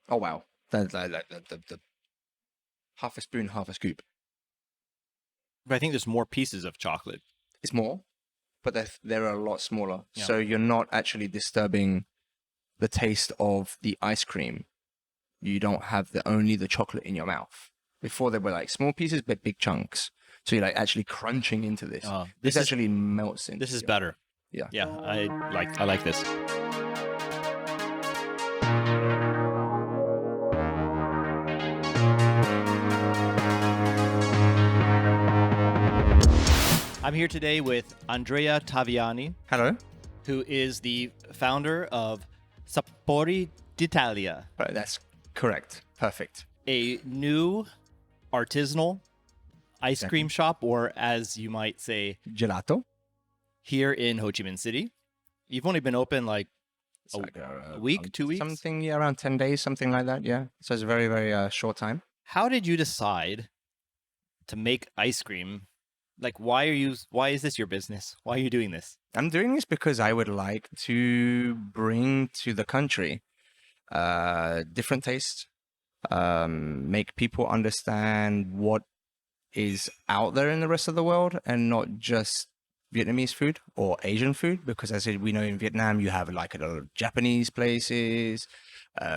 Oh wow, the half a spoon, half a scoop. But I think there's more pieces of chocolate. It's more, but they're a lot smaller. Yeah. So you're not actually disturbing the taste of the ice cream. You don't have only the chocolate in your mouth. Before they were like small pieces, but big chunks. So you're like actually crunching into this. This actually melts in. This is better. Yeah. Yeah, I like this. I'm here today with Andrea Taviani. Hello. Who is the founder of SAPORI D'ITALIA. That's correct. Perfect. A new artisanal ice cream shop, or as you might say, Gelato. Here in Ho Chi Minh City. You've only been open like a week, 2 weeks? Something, yeah, around 10 days, something like that, yeah. So it's a very, very short time. How did you decide to make ice cream? Like, why is this your business? Why are you doing this? I'm doing this because I would like to bring to the country different tastes, make people understand what is out there in the rest of the world and not just Vietnamese food or Asian food, because as we know in Vietnam, you have like a lot of Japanese places,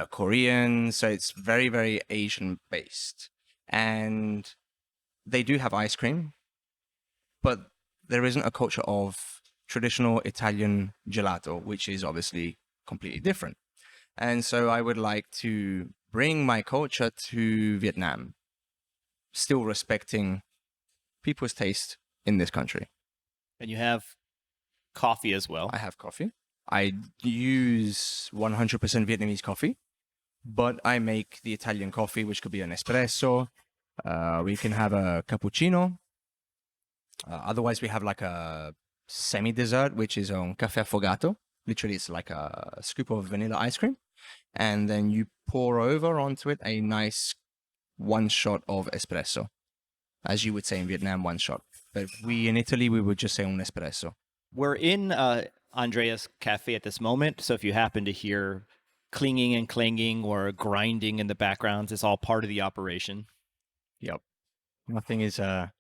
Korean, so it's very, very Asian based. And they do have ice cream, but there isn't a culture of traditional Italian gelato, which is obviously completely different. And so I would like to bring my culture to Vietnam, still respecting people's taste in this country. And you have coffee as well. I have coffee. I use 100% Vietnamese coffee, but I make the Italian coffee, which could be an espresso. We can have a cappuccino. Otherwise, we have like a semi-dessert, which is on caffè affogato. Literally, it's like a scoop of vanilla ice cream. And then you pour over onto it a nice one shot of espresso. As you would say in Vietnam, one shot. But we in Italy, we would just say un espresso. We're in Andrea's cafe at this moment. So if you happen to hear clinging and clanging or grinding in the background, it's all part of the operation. Yep. Nothing is done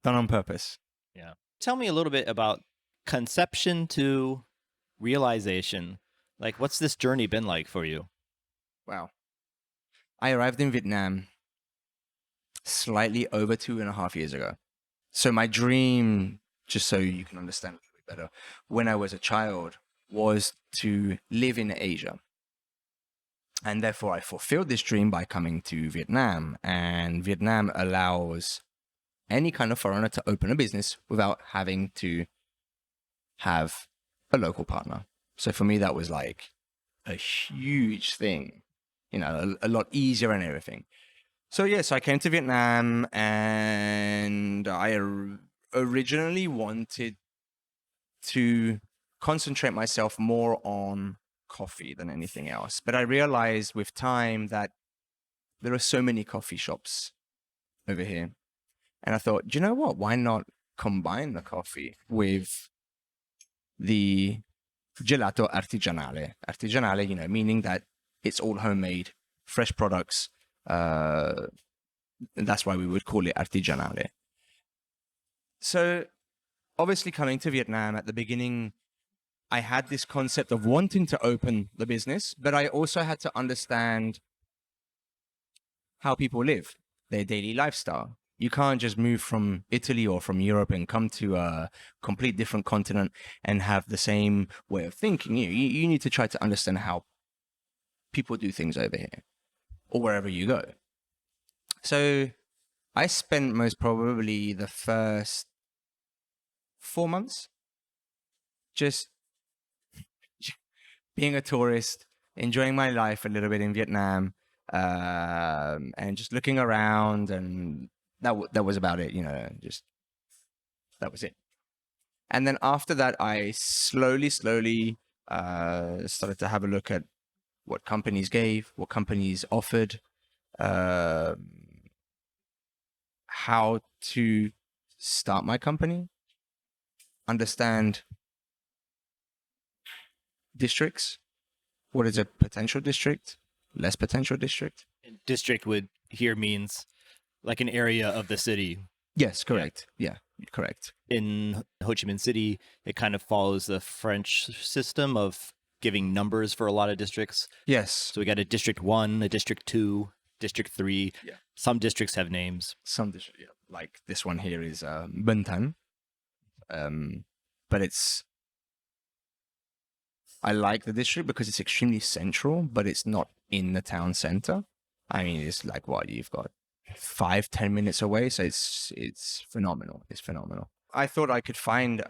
on purpose. Yeah. Tell me a little bit about conception to realization. Like, what's this journey been like for you? Wow. I arrived in Vietnam slightly over 2.5 years ago. So my dream, just so you can understand a little bit better, when I was a child, was to live in Asia. And therefore, I fulfilled this dream by coming to Vietnam. And Vietnam allows any kind of foreigner to open a business without having to have a local partner. So for me, that was like a huge thing, you know, a lot easier and everything. So yes, I came to Vietnam and I originally wanted to concentrate myself more on coffee than anything else. But I realized with time that there are so many coffee shops over here. And I thought, do you know what? Why not combine the coffee with the gelato artigianale? Artigianale, you know, meaning that it's all homemade, fresh products. That's why we would call it artigianale. So obviously coming to Vietnam at the beginning, I had this concept of wanting to open the business, but I also had to understand how people live, their daily lifestyle. You can't just move from Italy or from Europe and come to a complete different continent and have the same way of thinking. You need to try to understand how people do things over here or wherever you go. So I spent most probably the first 4 months just being a tourist, enjoying my life a little bit in Vietnam, and just looking around, and that was about it, you know, just that was it. And then after that, I slowly started to have a look at what companies gave, what companies offered, how to start my company, understand districts. What is a potential district? less potential district. And district would here means like an area of the city. Yes, correct. Yeah, correct. In Ho Chi Minh City, it kind of follows the French system of giving numbers for a lot of districts. Yes. So we got a District 1, a District 2, District 3. Yeah. Some districts have names. Some district, yeah. Like this one here is Bun Tan. But I like the district because it's extremely central, but it's not in the town center. I mean, it's like what you've got 5-10 minutes away, so it's phenomenal. It's phenomenal. I thought I could find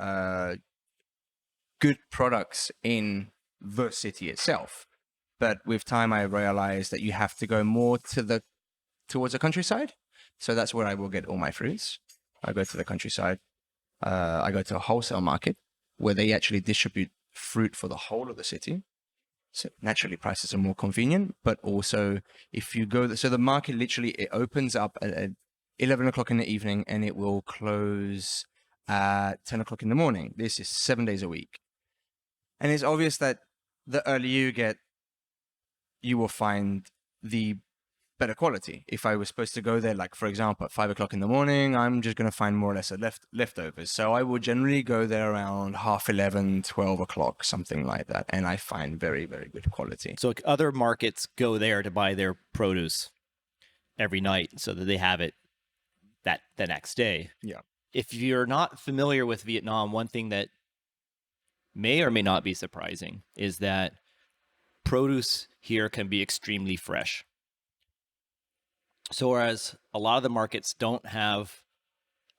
good products in the city itself, but with time I realized that you have to go more towards the countryside. So that's where I will get all my fruits. I go to the countryside. I go to a wholesale market where they actually distribute fruit for the whole of the city. So naturally prices are more convenient, but also if you go, so the market literally, it opens up at 11 o'clock in the evening and it will close at 10 o'clock in the morning. This is 7 days a week. And it's obvious that the earlier you get, you will find the better quality. If I was supposed to go there, like for example, at 5 o'clock in the morning, I'm just going to find more or less leftovers. So I will generally go there around 11:30, 12 o'clock, something like that. And I find very, very good quality. So other markets go there to buy their produce every night so that they have it the next day. Yeah. If you're not familiar with Vietnam, one thing that may or may not be surprising is that produce here can be extremely fresh. So whereas a lot of the markets don't have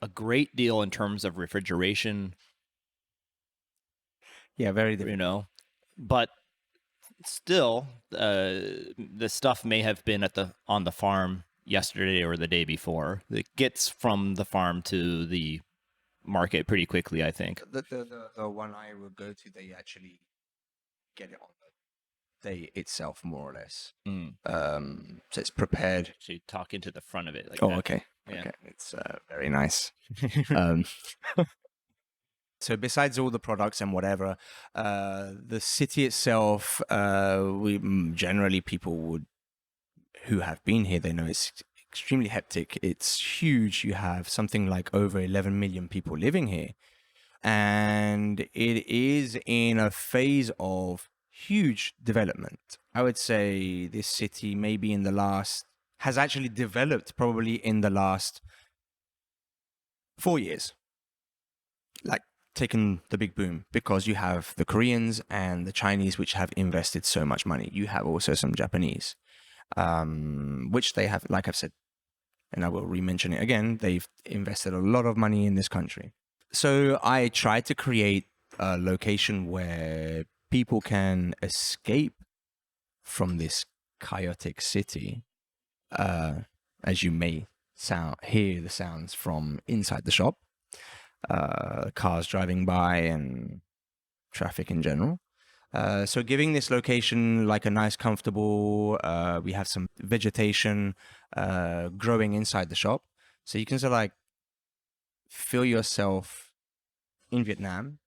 a great deal in terms of refrigeration, Yeah, very different. but still, the stuff may have been on the farm yesterday or the day before. It gets from the farm to the market pretty quickly, I think. The one I will go to, they actually get it on the day itself, more or less. So it's prepared. So you talk into the front of it. Like Oh, that. okay. Yeah. Okay, it's very nice. So besides all the products and whatever, the city itself, generally people who have been here, they know it's extremely hectic. It's huge. You have something like over 11 million people living here. And it is in a phase of huge development. I would say this city maybe has actually developed probably in the last 4 years. Like, taken the big boom, because you have the Koreans and the Chinese, which have invested so much money. You have also some Japanese, which they have, like I've said, and I will re-mention it again, they've invested a lot of money in this country. So I tried to create a location where people can escape from this chaotic city, as you may hear the sounds from inside the shop. Cars driving by and traffic in general. So giving this location like a nice, comfortable, we have some vegetation growing inside the shop. So you can sort of like feel yourself in Vietnam,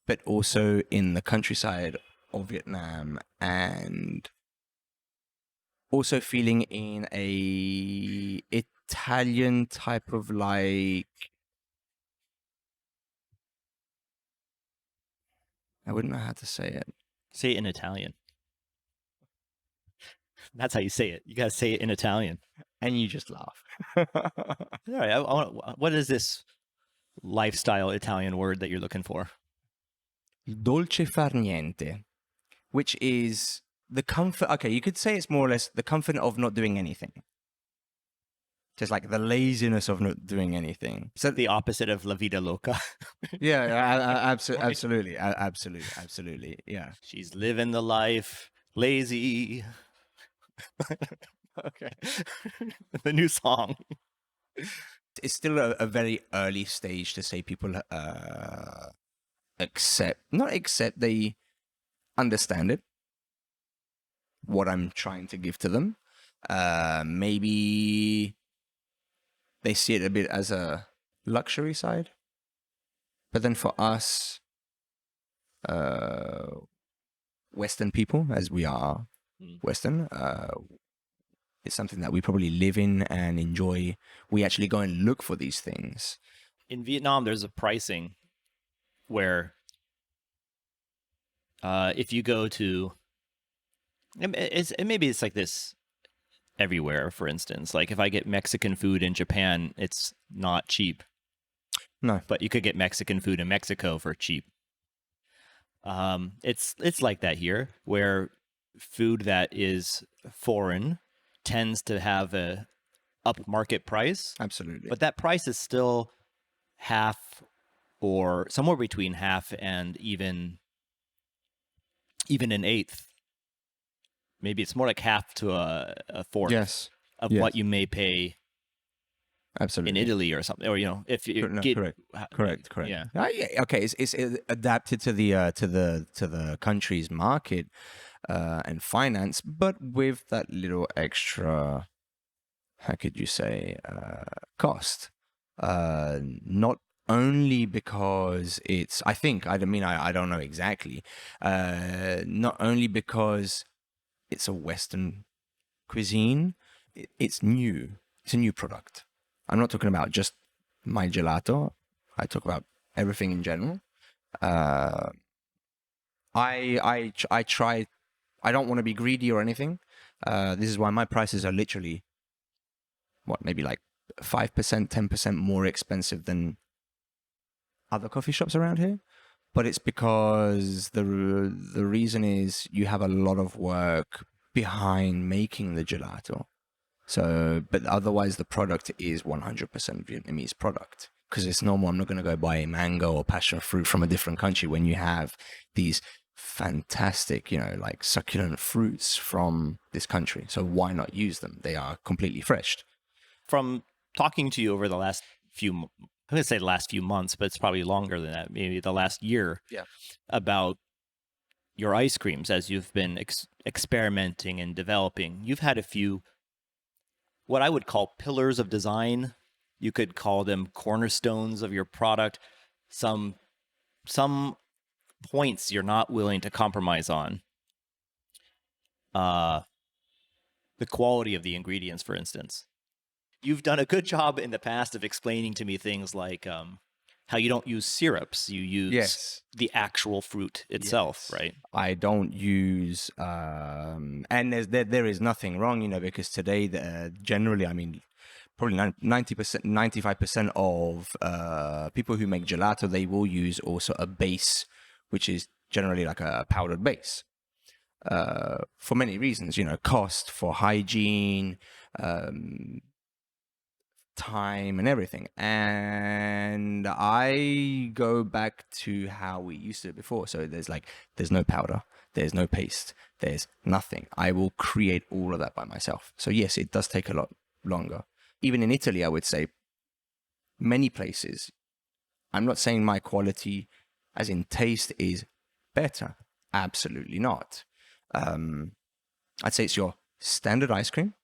but also in the countryside of Vietnam, and also feeling in a Italian type of like, I wouldn't know how to say it. Say it in Italian. That's how you say it. You got to say it in Italian. And you just laugh. All right. What is this lifestyle Italian word that you're looking for? Dolce far niente, which is the comfort. Okay, you could say it's more or less the comfort of not doing anything. Just like the laziness of not doing anything. So the opposite of la vida loca. Yeah, absolutely. Yeah. She's living the life, lazy. Okay. The new song. It's still a very early stage to say people they understand it, what I'm trying to give to them. Maybe they see it a bit as a luxury side. But then for us, Western people, as we are, Western. It's something that we probably live in and enjoy. We actually go and look for these things. In Vietnam, there's a pricing where if you go to, maybe it's like this everywhere. For instance, like if I get Mexican food in Japan, it's not cheap. No, But you could get Mexican food in Mexico for cheap. It's like that here, where food that is foreign tends to have a upmarket price, absolutely. but that price is still half or somewhere between half and even an eighth. Maybe it's more like half to a fourth Yes. of Yes. what you may pay Absolutely. in Italy or something, or if you No, get correct. Yeah. Yeah. Okay. It's adapted to the country's market and finance, but with that little extra, how could you say, cost. Not only because it's, I think, I mean, I don't know exactly. Not only because it's a Western cuisine, it's new. It's a new product. I'm not talking about just my gelato. I talk about everything in general. I try. I don't want to be greedy or anything. This is why my prices are literally, maybe like 5%, 10% more expensive than other coffee shops around here. But it's because the reason is you have a lot of work behind making the gelato. So, but otherwise the product is 100% Vietnamese product, because it's normal. I'm not going to go buy a mango or passion fruit from a different country when you have these fantastic, like succulent fruits from this country. So why not use them? They are completely fresh. From talking to you over the last I'm going to say the last few months, but it's probably longer than that, maybe the last year, about your ice creams as you've been experimenting and developing. You've had a few, what I would call pillars of design. You could call them cornerstones of your product. Some points you're not willing to compromise on. The quality of the ingredients, for instance. You've done a good job in the past of explaining to me things like how you don't use syrups. You use the actual fruit itself, right? I don't use, and there is nothing wrong, because today, generally, I mean, probably 90%, 95% of people who make gelato, they will use also a base, which is generally like a powdered base. For many reasons, cost, for hygiene, time and everything. And I go back to how we used to do it before. So there's no powder, there's no paste, there's nothing. I will create all of that by myself. So yes, it does take a lot longer. Even in Italy, I would say many places, I'm not saying my quality as in taste is better. Absolutely not. I'd say it's your standard ice cream,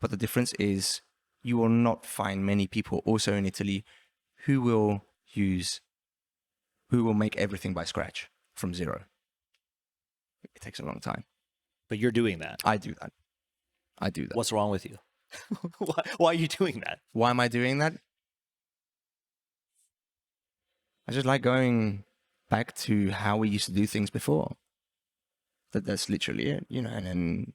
but the difference is you will not find many people also in Italy who will make everything by scratch from zero. It takes a long time. But you're doing that. I do that. What's wrong with you? Why are you doing that? Why am I doing that? I just like going back to how we used to do things before. That's literally it, and then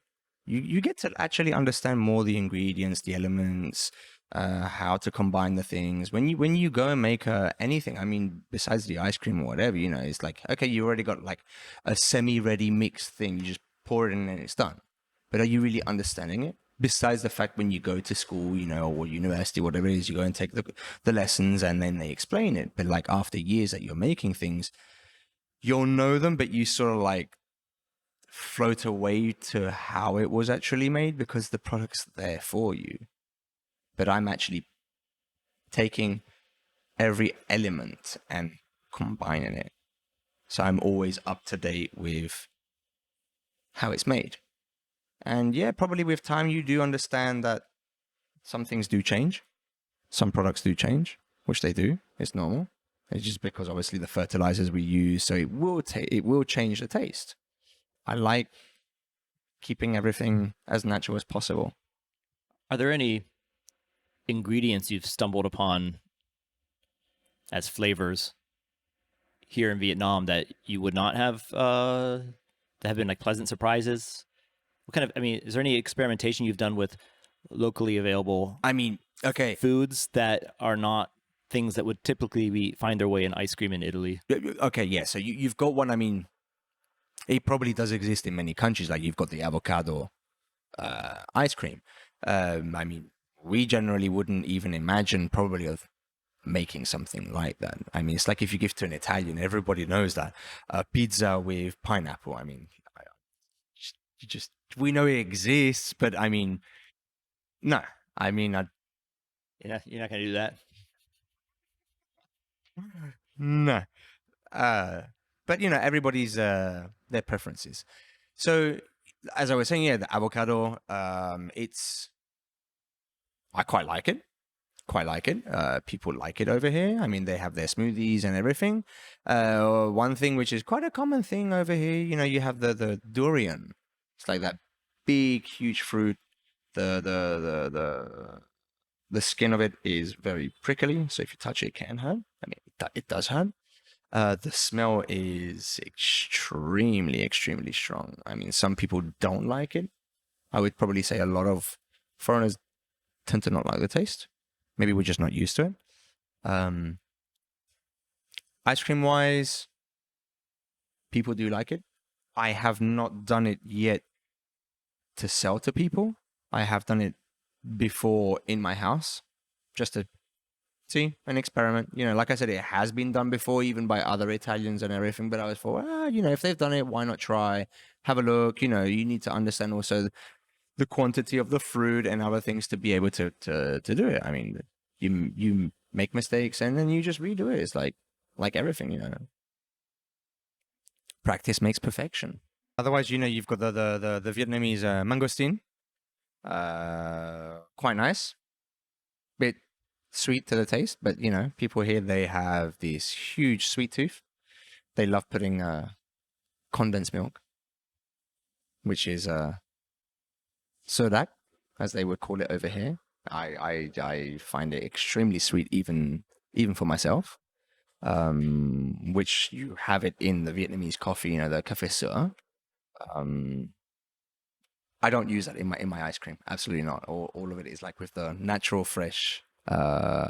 you get to actually understand more the ingredients, the elements, how to combine the things. When you go and make anything, I mean, besides the ice cream or whatever, it's like, okay, you already got like a semi-ready mixed thing. You just pour it in and it's done. But are you really understanding it? Besides the fact when you go to school, or university, whatever it is, you go and take the lessons and then they explain it. But like after years that you're making things, you'll know them, but you sort of like float away to how it was actually made because the product's there for you. But I'm actually taking every element and combining it. So I'm always up to date with how it's made. And yeah, probably with time you do understand that some things do change. Some products do change, which they do. It's normal. It's just because obviously the fertilizers we use, so it will change the taste. I like keeping everything as natural as possible. Are there any ingredients you've stumbled upon as flavors here in Vietnam that you would not have that have been like pleasant surprises? What kind of, I mean, is there any experimentation you've done with locally available I mean, okay, foods that are not things that would typically find their way in ice cream in Italy? okay, yeah. So you've got one. I mean, it probably does exist in many countries. Like you've got the avocado ice cream. I mean, we generally wouldn't even imagine probably of making something like that. I mean, it's like if you give to an Italian, everybody knows that pizza with pineapple. I mean, just we know it exists, but I mean, no. I mean, You're not going to do that. no. But you know, everybody's their preferences. So, as I was saying, yeah, the avocado, I quite like it. Quite like it. People like it over here. I mean, they have their smoothies and everything. One thing which is quite a common thing over here, you know, you have the durian. It's like that big, huge fruit. The skin of it is very prickly, so if you touch it, it can hurt. I mean, it does hurt. The smell is extremely, extremely strong. I mean, some people don't like it. I would probably say a lot of foreigners tend to not like the taste. Maybe we're just not used to it. Ice cream wise, people do like it. I have not done it yet to sell to people. I have done it before in my house, just to see an experiment. You know, like I said, it has been done before, even by other Italians and everything. But I was for, you know, if they've done it, why not try? Have a look. You know, you need to understand also the quantity of the fruit and other things to be able to do it. I mean, you make mistakes and then you just redo it. It's like everything, you know. Practice makes perfection. Otherwise, you know, you've got the Vietnamese mangosteen. Quite nice. Bit sweet to the taste, but you know, people here, they have this huge sweet tooth. They love putting condensed milk, which is sodak, as they would call it over here. I find it extremely sweet, even for myself. Which you have it in the Vietnamese coffee, you know, the café sữa. I don't use that in my ice cream. Absolutely not. All of it is like with the natural fresh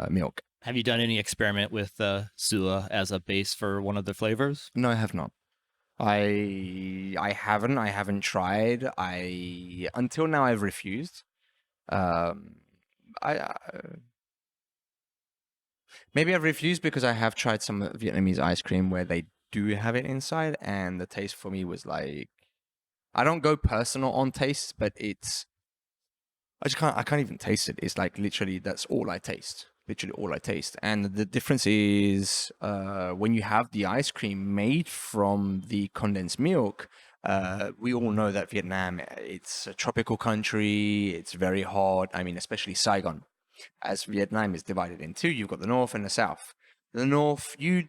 milk. Have you done any experiment with sua as a base for one of the flavors? No, I have not. I haven't. I haven't tried. Until now I've refused. I maybe I've refused because I have tried some Vietnamese ice cream where they do have it inside, and the taste for me was like, I don't go personal on taste, but I can't even taste it. It's like literally that's all I taste. Literally all I taste. And the difference is when you have the ice cream made from the condensed milk, we all know that Vietnam, it's a tropical country. It's very hot. I mean, especially Saigon. As Vietnam is divided in two, you've got the north and the south. The north, you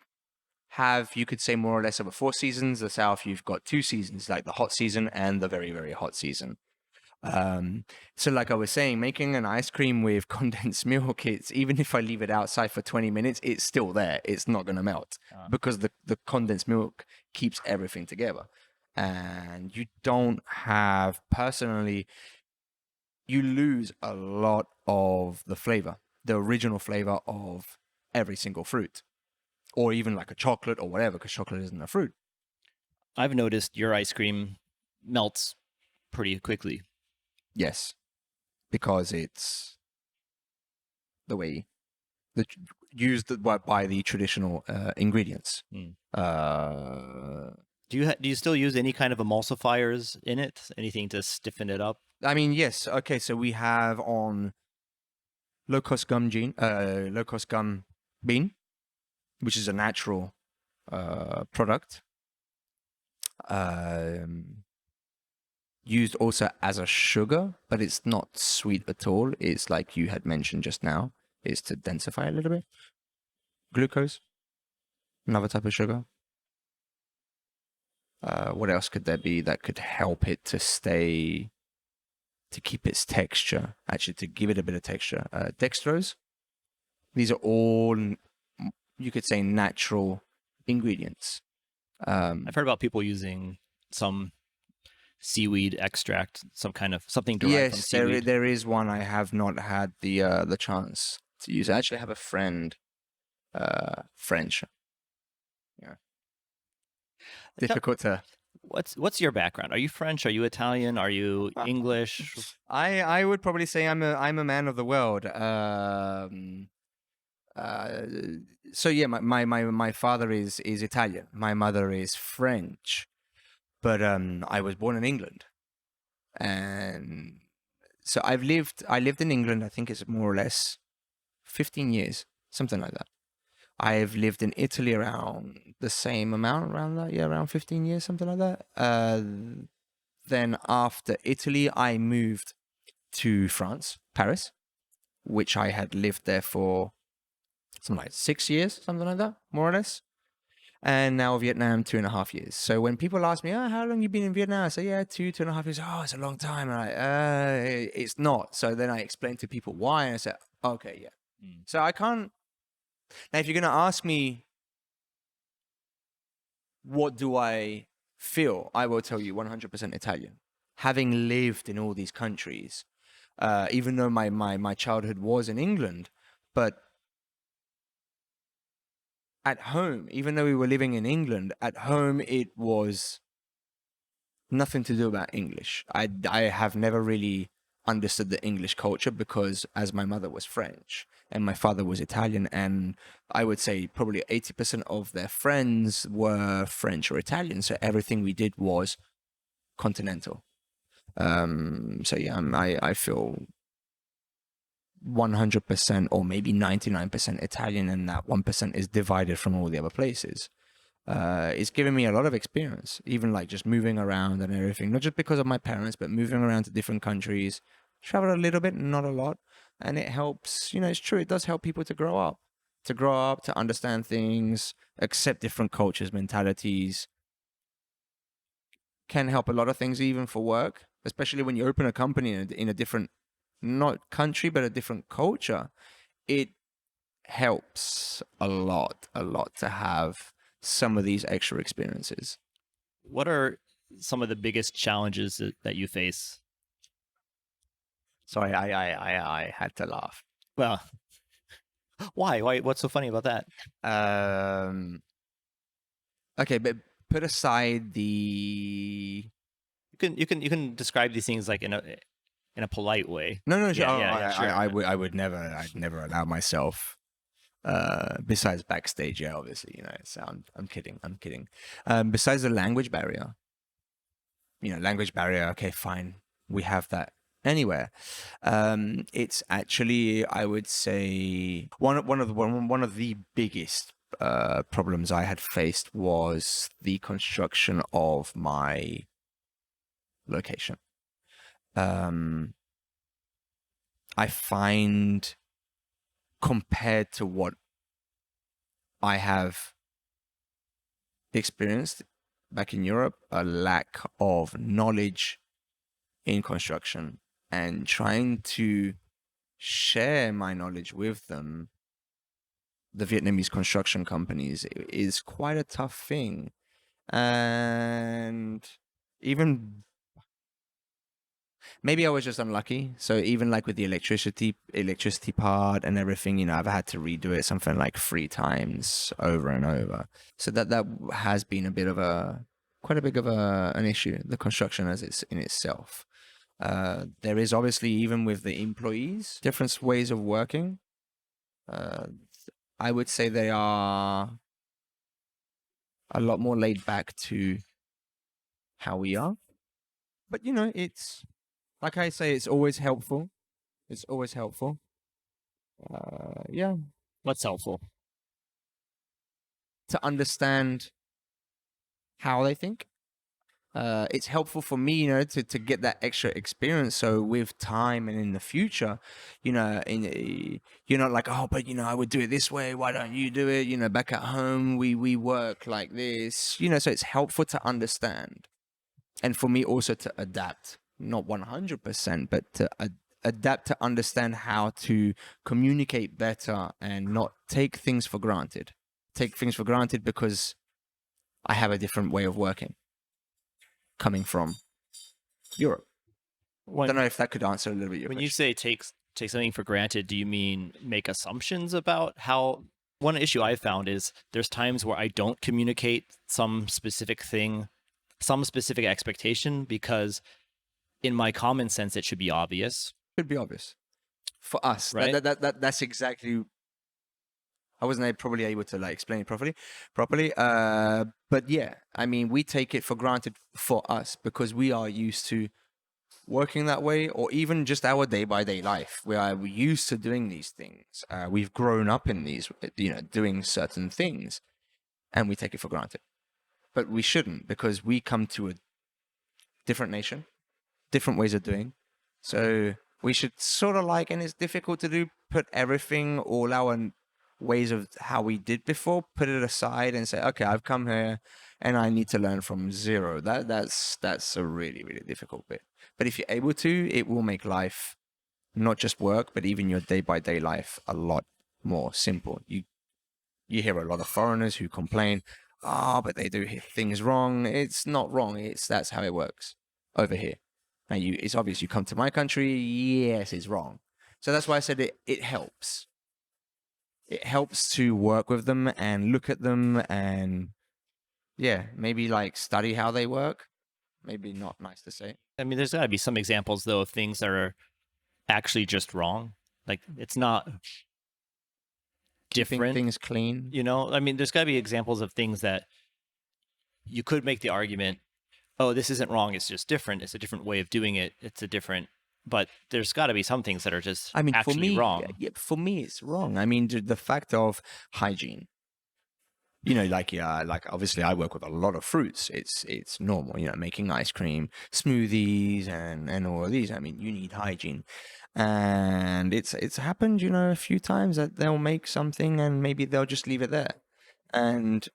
could say more or less over 4 seasons. The south, you've got 2 seasons, like the hot season and the very, very hot season. So like I was saying, making an ice cream with condensed milk, it's even if I leave it outside for 20 minutes, it's still there. It's not going to melt because the condensed milk keeps everything together. And you don't have, personally, you lose a lot of the flavor, the original flavor of every single fruit, or even like a chocolate or whatever, because chocolate isn't a fruit. I've noticed your ice cream melts pretty quickly. Yes, because it's the way used by the traditional ingredients. Do you still use any kind of emulsifiers in it? Anything to stiffen it up? I mean, yes. Okay, so we have on low cost gum bean, which is a natural product. Used also as a sugar, but it's not sweet at all. It's like you had mentioned just now, is to densify a little bit. Glucose, another type of sugar. What else could there be that could help it to keep its texture? Actually, to give it a bit of texture. Dextrose. These are all, you could say, natural ingredients. I've heard about people using some seaweed extract, something derived from Yes, seaweed. there is one. I have not had the chance to use. I actually have a friend, French. Yeah, difficult to. What's your background? Are you French? Are you Italian? Are you English? I would probably say I'm a man of the world. So yeah, my father is Italian. My mother is French, but I was born in England, and so I lived in England. I think it's more or less 15 years, something like that. I've lived in Italy around the same amount, around that, yeah, around 15 years, something like that. Then after Italy, I moved to France, Paris, which I had lived there for something like 6 years, something like that, more or less. And now Vietnam, 2.5 years. So when people ask me, "Oh, how long you been in Vietnam?" I say, "Yeah, 2.5 years." Oh, it's a long time. And it's not. So then I explain to people why, and I say, "Okay, yeah." So I can't. Now, if you're gonna ask me, what do I feel? I will tell you 100% Italian. Having lived in all these countries, even though my childhood was in England, but at home, even though we were living in England, at home it was nothing to do about English. I have never really understood the English culture because as my mother was French and my father was Italian, and I would say probably 80% of their friends were French or Italian, so everything we did was continental. So yeah, I feel 100% or maybe 99% Italian, and that 1% is divided from all the other places. It's given me a lot of experience, even like just moving around and everything, not just because of my parents, but moving around to different countries, travel a little bit, not a lot. And it helps, it's true, it does help people to grow up, to understand things, accept different cultures, mentalities, can help a lot of things, even for work, especially when you open a company in a different, not country, but a different culture. It helps a lot to have some of these extra experiences. What are some of the biggest challenges that you face? Sorry, I had to laugh. Well, why? What's so funny about that? Okay, but put aside the. You can describe these things like in a polite way. No, Yeah, sure. sure. I'd never allow myself. Besides backstage, yeah, obviously, So I'm kidding. Besides the language barrier, language barrier. Okay, fine, we have that anywhere. It's actually, I would say, one of the biggest problems I had faced was the construction of my location. I find, compared to what I have experienced back in Europe, a lack of knowledge in construction, and trying to share my knowledge with them, the Vietnamese construction companies, is quite a tough thing. And even maybe I was just unlucky. So even like with the electricity part and everything, I've had to redo it something like 3 times over and over. So that has been quite a big of an issue, the construction as it's in itself. There is obviously, even with the employees, different ways of working. I would say they are a lot more laid back to how we are. But it's like I say, it's always helpful. It's always helpful. Yeah, What's helpful? to understand how they think, it's helpful for me, to get that extra experience. So with time and in the future, you're not like, oh, but I would do it this way. Why don't you do it? Back at home, we work like this. So it's helpful to understand, and for me also to adapt, not 100%, but to adapt to understand how to communicate better and not take things for granted. Take things for granted because I have a different way of working coming from Europe. Don't know if that could answer a little bit your When question. you say take something for granted, do you mean make assumptions about how? One issue I've found is there's times where I don't communicate some specific thing, some specific expectation, because in my common sense it should be obvious. Could be obvious for us, right? That's exactly. I wasn't probably able to explain it properly. But yeah, I mean, we take it for granted for us because we are used to working that way, or even just our day-by-day life. We are used to doing these things. We've grown up in these, doing certain things, and we take it for granted. But we shouldn't, because we come to a different nation, different ways of doing. So we should sort of and it's difficult to do, put everything, all our ways of how we did before, put it aside and say, okay, I've come here and I need to learn from zero. That's a really, really difficult bit. But if you're able to, it will make life, not just work, but even your day-by-day life, a lot more simple. You hear a lot of foreigners who complain, but they do things wrong. It's not wrong. That's how it works over here. Now it's obvious. You come to my country, yes, it's wrong. So that's why I said it helps. It helps to work with them and look at them and, yeah, maybe study how they work. Maybe not nice to say. I mean, there's got to be some examples though of things that are actually just wrong. Like it's not different. Keeping things clean. I mean, there's got to be examples of things that you could make the argument, oh, this isn't wrong. It's just different. It's a different way of doing it. It's a different. But there's got to be some things that are just actually wrong. Yeah, for me, it's wrong. I mean, the fact of hygiene. Obviously I work with a lot of fruits. It's normal, making ice cream, smoothies, and all of these. I mean, you need hygiene, and it's happened, a few times that they'll make something and maybe they'll just leave it there, and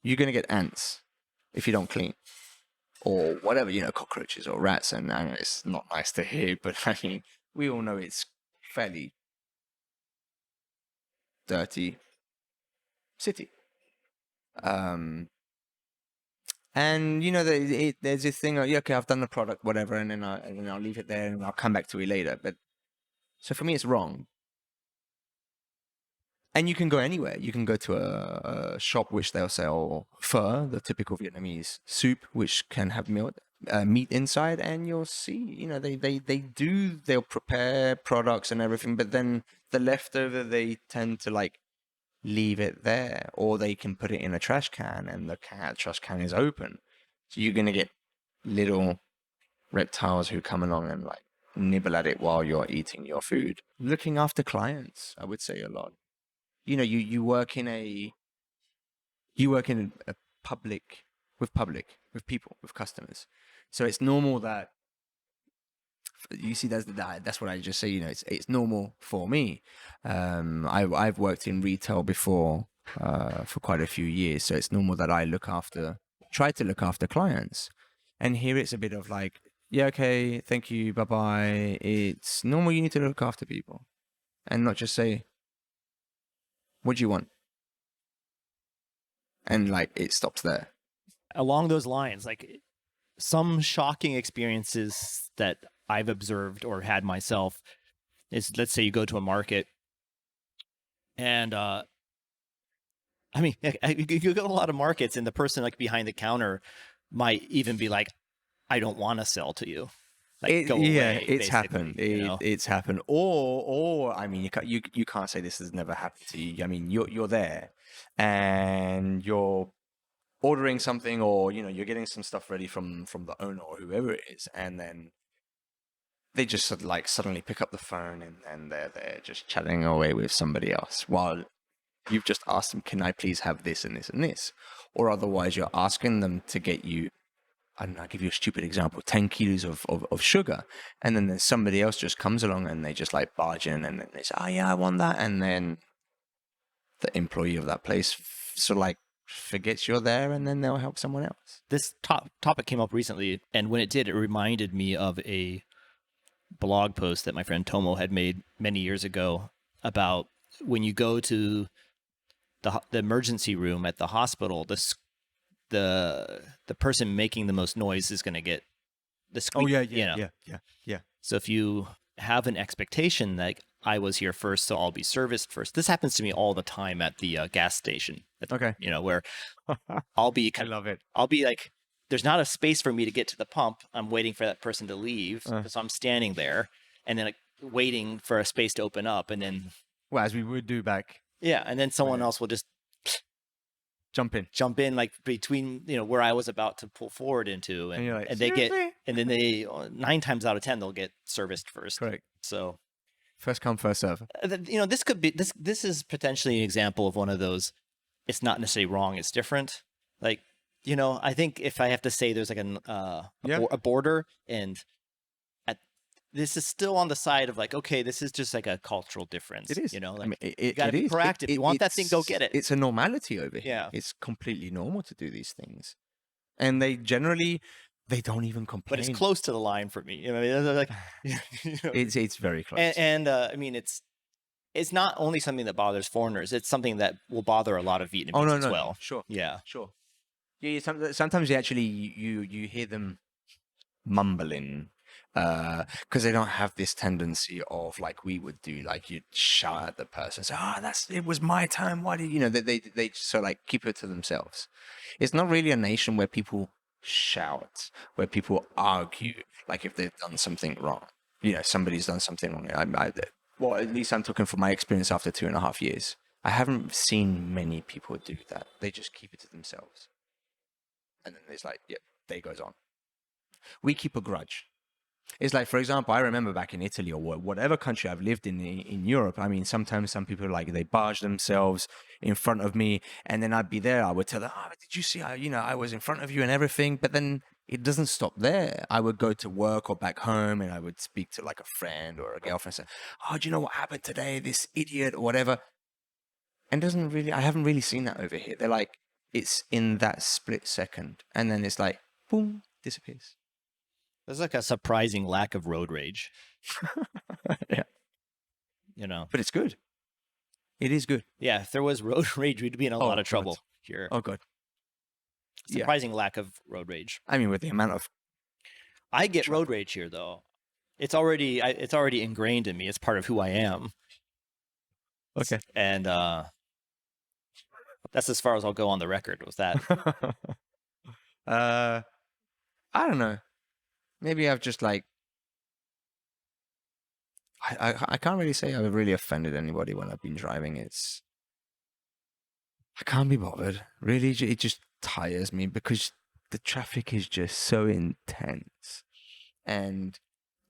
you're gonna get ants if you don't clean, or whatever, cockroaches or rats, and I know it's not nice to hear, but I mean, we all know it's fairly dirty city. And there's this thing, okay, I've done the product, whatever, and then I'll leave it there and I'll come back to it later. But so for me, it's wrong. And you can go anywhere. You can go to a shop which they'll sell pho, the typical Vietnamese soup, which can have meat inside, and you'll see, they'll prepare products and everything, but then the leftover they tend to leave it there, or they can put it in a trash can and the trash can is open. So you're going to get little reptiles who come along and nibble at it while you're eating your food. Looking after clients, I would say a lot. You work in a public, with people, with customers. So it's normal that, you see, that's what I just say. It's normal for me. I've worked in retail before for quite a few years, so it's normal that I try to look after clients. And here it's a bit of yeah, okay, thank you, bye bye. It's normal. You need to look after people, and not just say, "What do you want?" And it stops there. Along those lines, some shocking experiences that I've observed or had myself is, let's say you go to a market and I mean, you go to a lot of markets and the person behind the counter might even be like, I don't want to sell to you. Go away, it's happened. It's happened. Or I mean, you can't say this has never happened to you. I mean, you're there and you're ordering something, or you're getting some stuff ready from the owner or whoever it is, and then they just suddenly pick up the phone and they're just chatting away with somebody else while You've just asked them, can I please have this and this and this? Or otherwise you're asking them to get you, I don't know, I'll give you a stupid example, 10 kilos of sugar. And then there's somebody else just comes along and they just like barge in and then they say, oh yeah, I want that. And then the employee of that place sort of like forgets you're there and then they'll help someone else. This topic came up recently, and when it did, it reminded me of a blog post that my friend Tomo had made many years ago about when you go to the emergency room at the hospital, the person making the most noise is going to get the squeak. Oh, yeah, you know? yeah. So if you have an expectation that I was here first, so I'll be serviced first. This happens to me all the time at the gas station. Okay. You know, where I'll be, I love it. I'll be like, there's not a space for me to get to the pump. I'm waiting for that person to leave. So I'm standing there and then like, waiting for a space to open up. And then, well, as we would do back. Yeah. And then someone else will just jump in like between, you know, where I was about to pull forward into. And, you're like, and they get, and then they, 9 times out of 10, they'll get serviced first. Correct. So first come, first serve. you know, this could be, this is potentially an example of one of those, it's not necessarily wrong, it's different. Like, you know, I think if I have to say there's like a border, and this is still on the side of like, okay, this is just like a cultural difference. It is. You know, like, I mean, you gotta be proactive. You want that thing, go get it. It's a normality over here. Yeah. It's completely normal to do these things. And they don't even complain. But it's close to the line for me. You know, they're like, you know. It's very close. And I mean, it's not only something that bothers foreigners. It's something that will bother a lot of Vietnamese as well. Sure. Yeah. Sure. Yeah. Sometimes you actually you hear them mumbling because they don't have this tendency of like we would do, like you'd shout at the person, say, it was my time. Why did you know that they so like keep it to themselves. It's not really a nation where people shout, where people argue, like if they've done something wrong. You know, somebody's done something wrong. Well, at least I'm talking from my experience after 2.5 years. I haven't seen many people do that. They just keep it to themselves. And then it's like, yep, day goes on. We keep a grudge. It's like, for example, I remember back in Italy or whatever country I've lived in Europe. I mean, sometimes some people like they barge themselves in front of me, and then I'd be there. I would tell them, did you see? I was in front of you and everything. But then it doesn't stop there. I would go to work or back home, and I would speak to like a friend or a girlfriend, and say, do you know what happened today? This idiot or whatever. And I haven't really seen that over here. They're like, it's in that split second, and then it's like, boom, disappears. There's like a surprising lack of road rage. Yeah. You know. But it's good. It is good. Yeah, if there was road rage, we'd be in a lot of trouble here. Oh, God. Surprising lack of road rage. I mean, with the amount of... I get road rage here, though. It's already ingrained in me. It's part of who I am. Okay. And that's as far as I'll go on the record with that. I don't know. Maybe I've just like, I can't really say I've really offended anybody when I've been driving. I can't be bothered. Really, it just tires me because the traffic is just so intense. And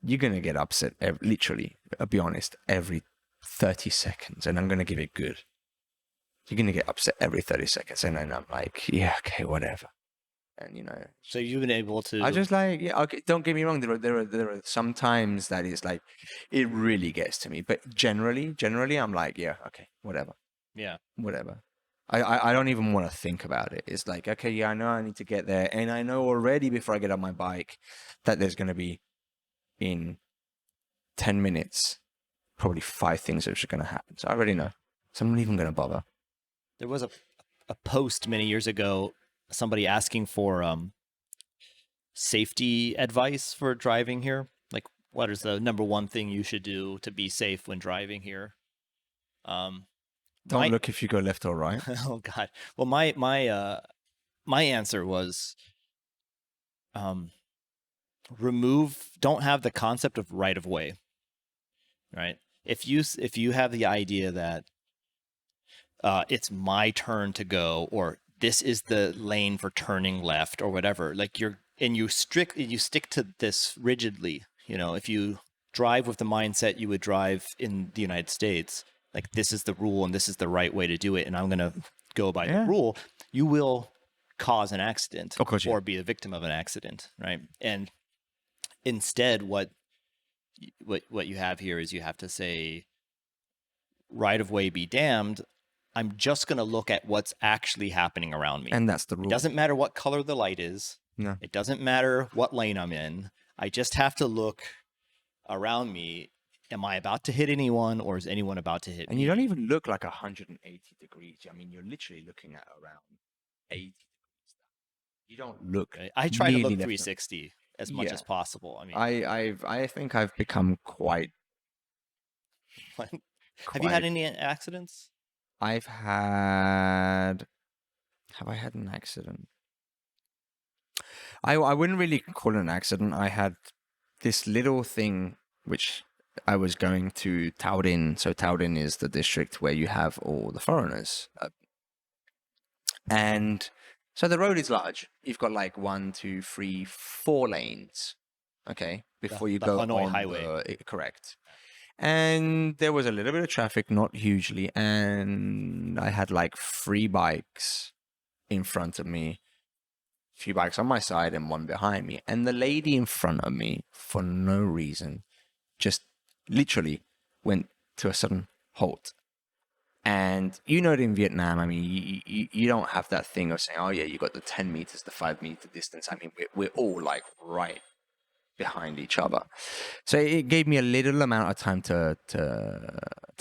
you're going to get upset, literally, I'll be honest, every 30 seconds. And I'm going to give it good. You're going to get upset every 30 seconds. And then I'm like, yeah, okay, whatever. And, you know, so you've been able to. I just like, yeah, okay, don't get me wrong. There are some times that it's like, it really gets to me. But generally, I'm like, yeah, okay, whatever. Yeah. Whatever. I don't even want to think about it. It's like, okay, yeah, I know I need to get there. And I know already before I get on my bike that there's going to be in 10 minutes, probably 5 things that are going to happen. So I already know. So I'm not even going to bother. There was a post many years ago, somebody asking for safety advice for driving here. Like, what is the number one thing you should do to be safe when driving here? Don't look if you go left or right. Oh God. Well, my answer was, don't have the concept of right of way. Right. If you have the idea that it's my turn to go, or this is the lane for turning left or whatever, like you stick to this rigidly. You know, if you drive with the mindset you would drive in the United States, like this is the rule and this is the right way to do it, and I'm going to go by the Yeah. rule, you will cause an accident Of course, yeah. or be the victim of an accident, right? And instead, what you have here is you have to say, right of way be damned. I'm just going to look at what's actually happening around me. And that's the It rule. doesn't matter what color the light is. No. It doesn't matter what lane I'm in. I just have to look around me. Am I about to hit anyone, or is anyone about to hit And me? you don't even look like 180 degrees. I mean, you're literally looking at around 80 degrees. You don't look. Right? I try to nearly look left 360 as much Yeah. as possible. I mean, I think I've become quite. have you had any accidents? I've had. Have I had an accident? I wouldn't really call it an accident. I had this little thing which I was going to Taodin. So Taodin is the district where you have all the foreigners. And so the road is large. You've got like 1, 2, 3, 4 lanes. Okay, before you The go Hanoi on highway. correct. And there was a little bit of traffic, not hugely, and I had like 3 bikes in front of me, 3 bikes on my side and 1 behind me. And the lady in front of me, for no reason, just literally went to a sudden halt. And you know it in Vietnam, I mean, you don't have that thing of saying, oh yeah, you got the 10 meters, the 5 meter distance. I mean, we're all like right behind each other. So it gave me a little amount of time to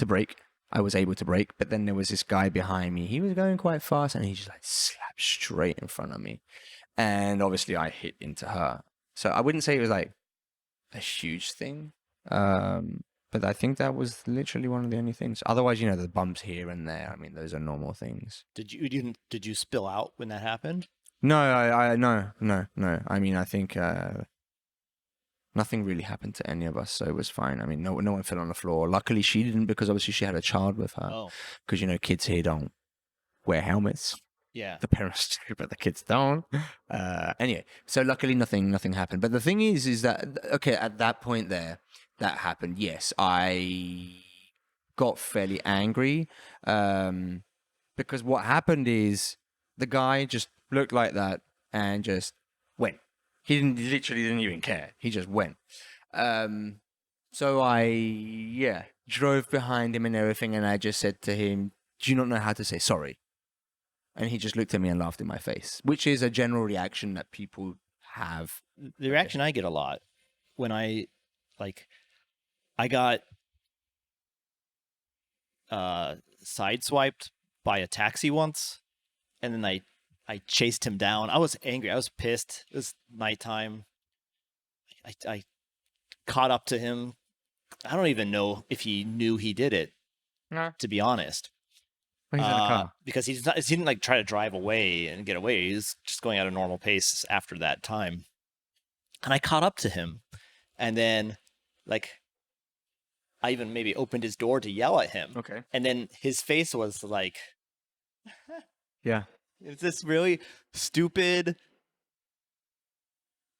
brake. I was able to brake, but then there was this guy behind me. He was going quite fast and he just like slapped straight in front of me. And obviously I hit into her. So I wouldn't say it was like a huge thing. But I think that was literally one of the only things. Otherwise, you know, the bumps here and there. I mean, those are normal things. Did you spill out when that happened? No, no. I mean, I think nothing really happened to any of us, so it was fine. I mean, no one fell on the floor. Luckily, she didn't, because obviously she had a child with her. Oh, Because, you know, kids here don't wear helmets. yeah. The parents do, but the kids don't. Anyway, so luckily nothing happened. But the thing is that, okay, at that point there, that happened. Yes, I got fairly angry because what happened is the guy just looked like that and just went. He literally didn't even care. He just went. So I drove behind him and everything, and I just said to him, "Do you not know how to say sorry?" And he just looked at me and laughed in my face, which is a general reaction that people have. The reaction I get a lot when I got sideswiped by a taxi once, and then I chased him down. I was angry. I was pissed. It was nighttime. I caught up to him. I don't even know if he knew he did it, to be honest. He's in a car. Because he didn't like try to drive away and get away. He was just going at a normal pace after that time. And I caught up to him, and then like I even maybe opened his door to yell at him. Okay. And then his face was like, Yeah. it's this really stupid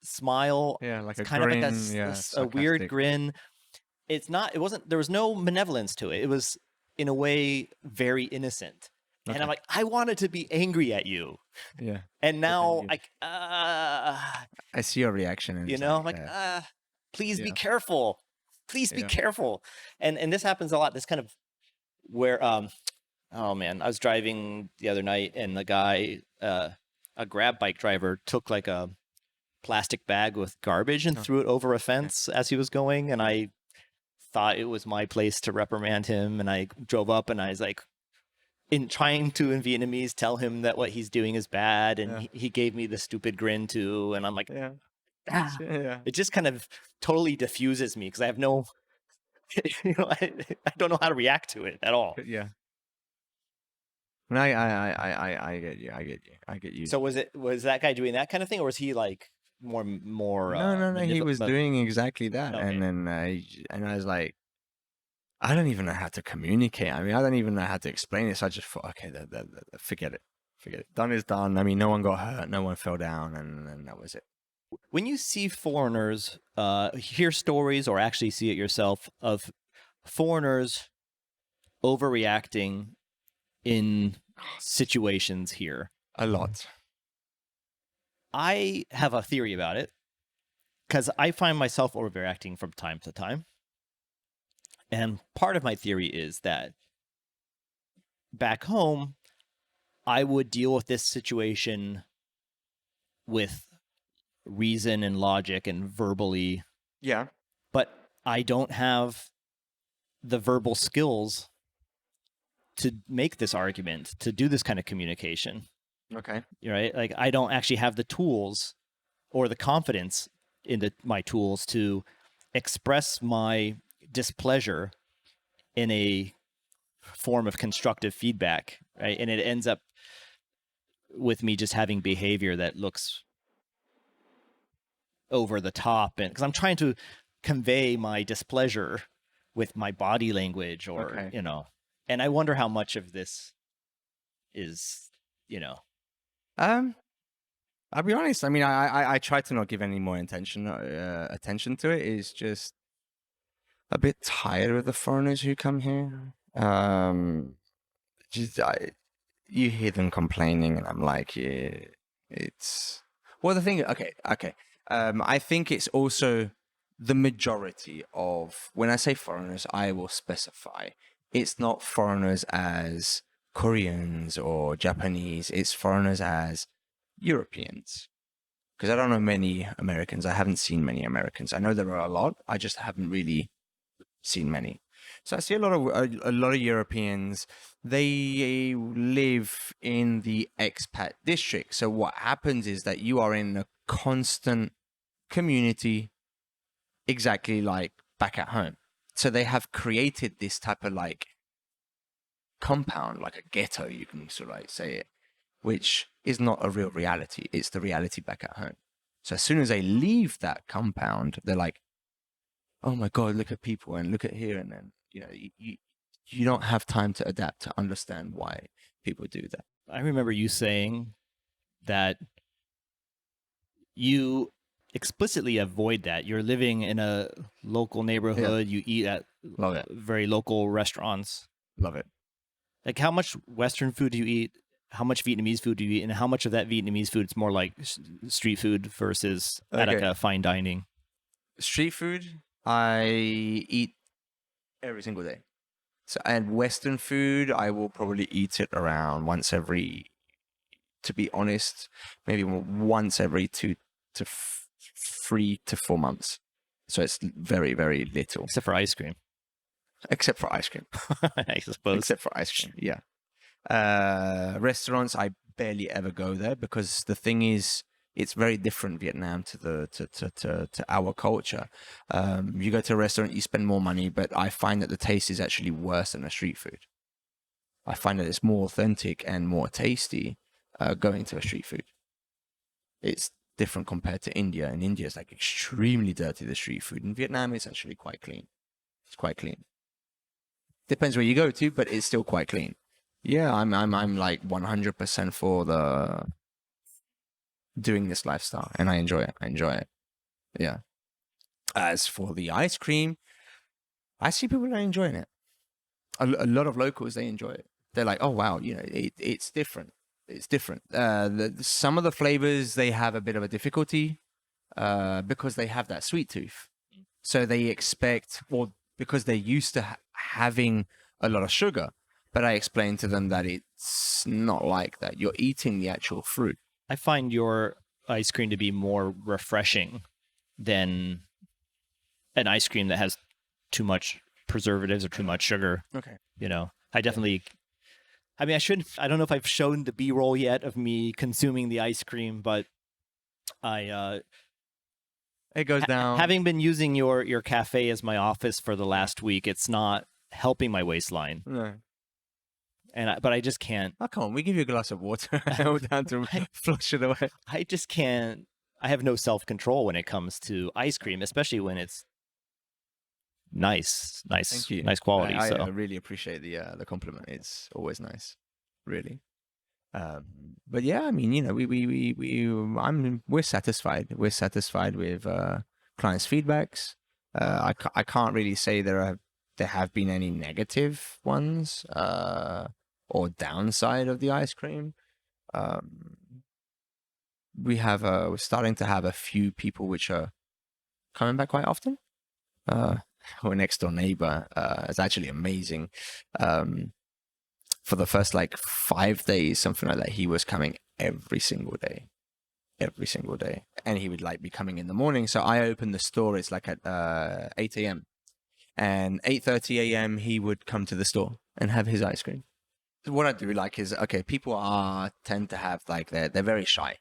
smile. Yeah, like It's a kind grin. of like Yeah, a weird sarcastic. grin. It wasn't, there was no malevolence to it. It was in a way very innocent. And Okay. I'm like, I wanted to be angry at you. Yeah. And now you- I see your reaction. And you it's know, I'm like, please be Yeah. careful. Please be Yeah. careful. And this happens a lot. This kind of where, oh man, I was driving the other night and the guy, a grab bike driver took like a plastic bag with garbage and threw it over a fence as he was going. And I thought it was my place to reprimand him. And I drove up and I was like, in Vietnamese, tell him that what he's doing is bad. And he gave me the stupid grin too. And I'm like, Yeah. ah. Yeah. It just kind of totally diffuses me because I have no, I don't know how to react to it at all. Yeah. No, I get you. I get you. So was that guy doing that kind of thing, or was he like more? No. He was doing exactly that, Okay. and then I was like, I don't even know how to communicate. I mean, I don't even know how to explain it. So I just thought, okay, forget it. Done is done. I mean, no one got hurt, no one fell down, and that was it. When you see foreigners, hear stories or actually see it yourself of foreigners overreacting in situations here. A lot. I have a theory about it because I find myself overreacting from time to time. And part of my theory is that back home, I would deal with this situation with reason and logic and verbally, Yeah. but I don't have the verbal skills to make this argument, to do this kind of communication. Okay. Right? Like I don't actually have the tools or the confidence in my tools to express my displeasure in a form of constructive feedback, right? And it ends up with me just having behavior that looks over the top, and because I'm trying to convey my displeasure with my body language, or Okay. and I wonder how much of this is, I'll be honest. I mean, I try to not give any more attention to it. It's just a bit tired of the foreigners who come here. You hear them complaining, and I'm like, yeah, it's. Well, the thing, okay. I think it's also the majority of, when I say foreigners, I will specify. It's not foreigners as Koreans or Japanese. It's foreigners as Europeans. Because I don't know many Americans. I haven't seen many Americans. I know there are a lot. I just haven't really seen many. So I see a lot of Europeans. They live in the expat district. So what happens is that you are in a constant community, exactly like back at home. So they have created this type of like compound, like a ghetto, you can sort of like say it, which is not a real reality. It's the reality back at home. So as soon as they leave that compound, they're like, oh my God, look at people and look at here. And then, you don't have time to adapt to understand why people do that. I remember you saying that you explicitly avoid that. You're living in a local neighborhood. You eat at Love it. very local restaurants. Love it. Like, how much Western food do you eat? How much Vietnamese food do you eat? And how much of that Vietnamese food is more like street food versus at like a fine dining? Street food, I eat every single day. So, and Western food, I will probably eat it around once every, to be honest, maybe once every 3 to 4 months. So it's very, very little. Except for ice cream. Except for ice cream. I suppose. Except for ice cream, yeah. Restaurants, I barely ever go there because the thing is, it's very different Vietnam to our culture. You go to a restaurant, you spend more money, but I find that the taste is actually worse than a street food. I find that it's more authentic and more tasty going to a street food. It's different compared to India. In India, it's like extremely dirty, the street food. In Vietnam, it's actually quite clean. It's quite clean. Depends where you go to, but it's still quite clean. Yeah, I'm like 100% for the doing this lifestyle, and I enjoy it. Yeah. As for the ice cream, I see people are enjoying it. A lot of locals, they enjoy it. They're like, oh wow, it's different. It's different. Some of the flavors, they have a bit of a difficulty because they have that sweet tooth. So they expect, or because they're used to having a lot of sugar. But I explained to them that it's not like that. You're eating the actual fruit. I find your ice cream to be more refreshing than an ice cream that has too much preservatives or too much sugar. Okay. I definitely, I don't know if I've shown the B-roll yet of me consuming the ice cream, but it goes down. Having been using your cafe as my office for the last week, it's not helping my waistline. No. But I just can't. Oh, come on. We give you a glass of water. Hold down to flush it away. I just can't. I have no self-control when it comes to ice cream, especially when it's nice quality. I really appreciate the compliment. It's always nice, really. But yeah, I mean, we're satisfied. We're satisfied with clients' feedbacks. I can't really say there there have been any negative ones or downside of the ice cream. We're starting to have a few people which are coming back quite often. Our next door neighbor is actually amazing. For the first like 5 days, something like that, he was coming every single day, and he would like be coming in the morning. So I opened the store. It's like at 8 a.m. and 8:30 a.m. he would come to the store and have his ice cream. What I do like is, okay, people tend to have like they're very shy.